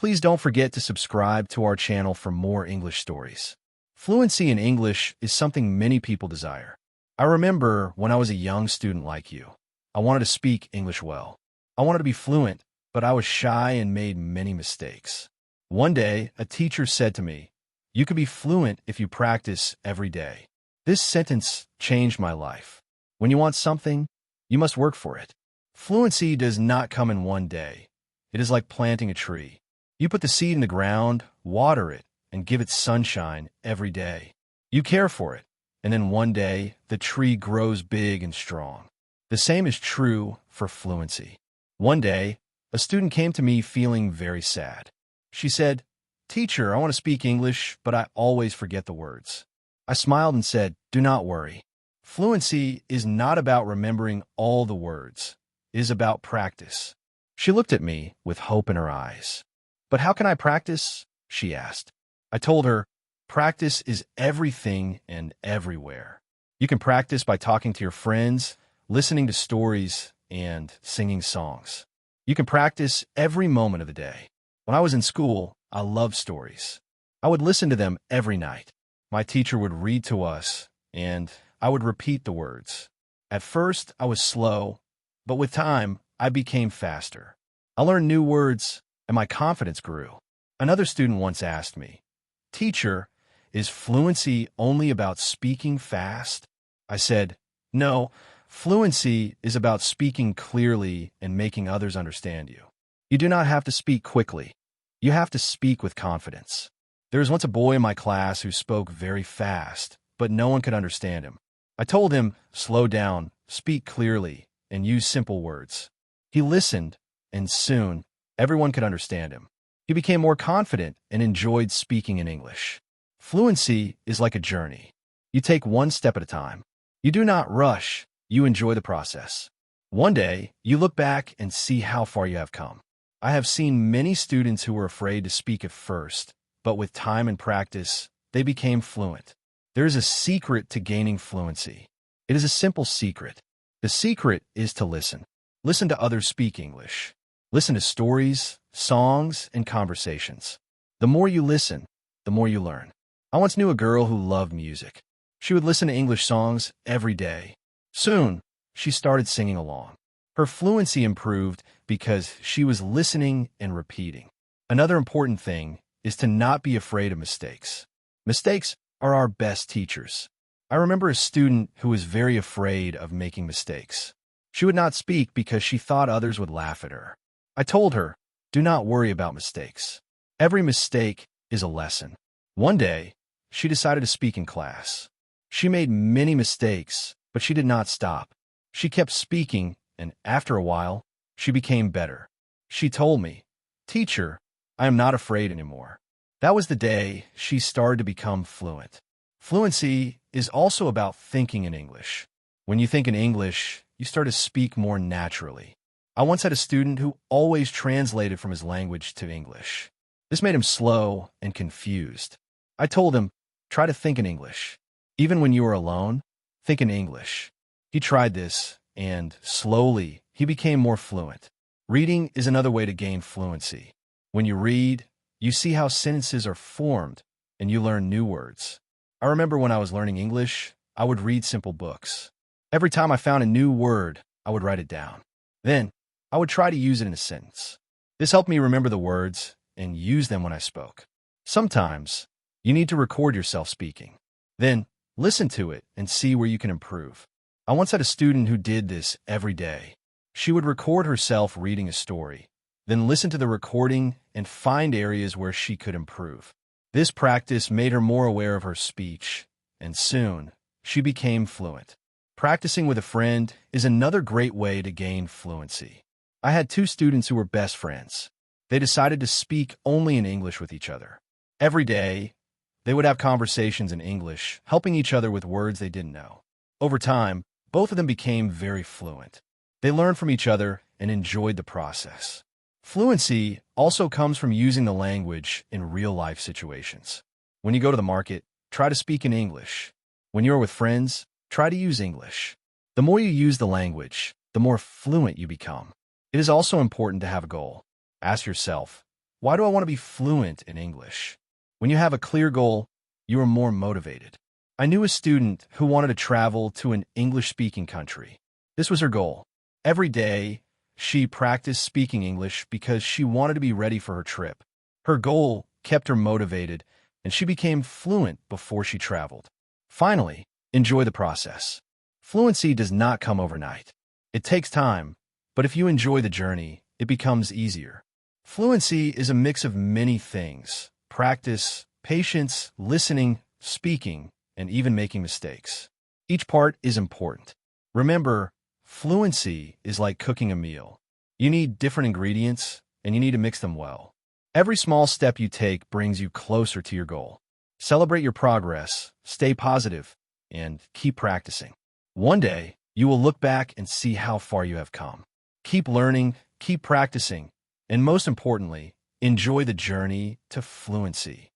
Please don't forget to subscribe to our channel for more English stories. Fluency in English is something many people desire. I remember when I was a young student like you. I wanted to speak English well. I wanted to be fluent, but I was shy and made many mistakes. One day, a teacher said to me, "You can be fluent if you practice every day." This sentence changed my life. When you want something, you must work for it. Fluency does not come in one day. It is like planting a tree. You put the seed in the ground, water it, and give it sunshine every day. You care for it, and then one day, the tree grows big and strong. The same is true for fluency. One day, a student came to me feeling very sad. She said, "Teacher, I want to speak English, but I always forget the words." I smiled and said, "Do not worry. Fluency is not about remembering all the words. It is about practice." She looked at me with hope in her eyes. "But how can I practice?" she asked. I told her, practice is everything and everywhere. You can practice by talking to your friends, listening to stories, and singing songs. You can practice every moment of the day. When I was in school, I loved stories. I would listen to them every night. My teacher would read to us, and I would repeat the words. At first, I was slow, but with time, I became faster. I learned new words, and my confidence grew. Another student once asked me, "Teacher, is fluency only about speaking fast?" I said, "No, fluency is about speaking clearly and making others understand you. You do not have to speak quickly. You have to speak with confidence." There was once a boy in my class who spoke very fast, but no one could understand him. I told him, "Slow down, speak clearly, and use simple words." He listened, and soon, everyone could understand him. He became more confident and enjoyed speaking in English. Fluency is like a journey. You take one step at a time. You do not rush, you enjoy the process. One day, you look back and see how far you have come. I have seen many students who were afraid to speak at first, but with time and practice, they became fluent. There is a secret to gaining fluency. It is a simple secret. The secret is to listen. Listen to others speak English. Listen to stories, songs, and conversations. The more you listen, the more you learn. I once knew a girl who loved music. She would listen to English songs every day. Soon, she started singing along. Her fluency improved because she was listening and repeating. Another important thing is to not be afraid of mistakes. Mistakes are our best teachers. I remember a student who was very afraid of making mistakes. She would not speak because she thought others would laugh at her. I told her, "Do not worry about mistakes. Every mistake is a lesson." One day, she decided to speak in class. She made many mistakes, but she did not stop. She kept speaking, and after a while, she became better. She told me, "Teacher, I am not afraid anymore." That was the day she started to become fluent. Fluency is also about thinking in English. When you think in English, you start to speak more naturally. I once had a student who always translated from his language to English. This made him slow and confused. I told him, "Try to think in English. Even when you are alone, think in English." He tried this, and slowly, he became more fluent. Reading is another way to gain fluency. When you read, you see how sentences are formed, and you learn new words. I remember when I was learning English, I would read simple books. Every time I found a new word, I would write it down. Then, I would try to use it in a sentence. This helped me remember the words and use them when I spoke. Sometimes, you need to record yourself speaking. Then, listen to it and see where you can improve. I once had a student who did this every day. She would record herself reading a story, then listen to the recording and find areas where she could improve. This practice made her more aware of her speech, and soon, she became fluent. Practicing with a friend is another great way to gain fluency. I had two students who were best friends. They decided to speak only in English with each other. Every day, they would have conversations in English, helping each other with words they didn't know. Over time, both of them became very fluent. They learned from each other and enjoyed the process. Fluency also comes from using the language in real-life situations. When you go to the market, try to speak in English. When you're with friends, try to use English. The more you use the language, the more fluent you become. It is also important to have a goal. Ask yourself, Why do I want to be fluent in English? When you have a clear goal, you are more motivated. I knew a student who wanted to travel to an English-speaking country. This was her goal. Every day, she practiced speaking English because she wanted to be ready for her trip. Her goal kept her motivated, and she became fluent before she traveled. Finally, enjoy the process. Fluency does not come overnight. It takes time, but if you enjoy the journey, it becomes easier. Fluency is a mix of many things: practice, patience, listening, speaking, and even making mistakes. Each part is important. Remember, fluency is like cooking a meal. You need different ingredients, and you need to mix them well. Every small step you take brings you closer to your goal. Celebrate your progress, stay positive, and keep practicing. One day, you will look back and see how far you have come. Keep learning, keep practicing, and most importantly, enjoy the journey to fluency.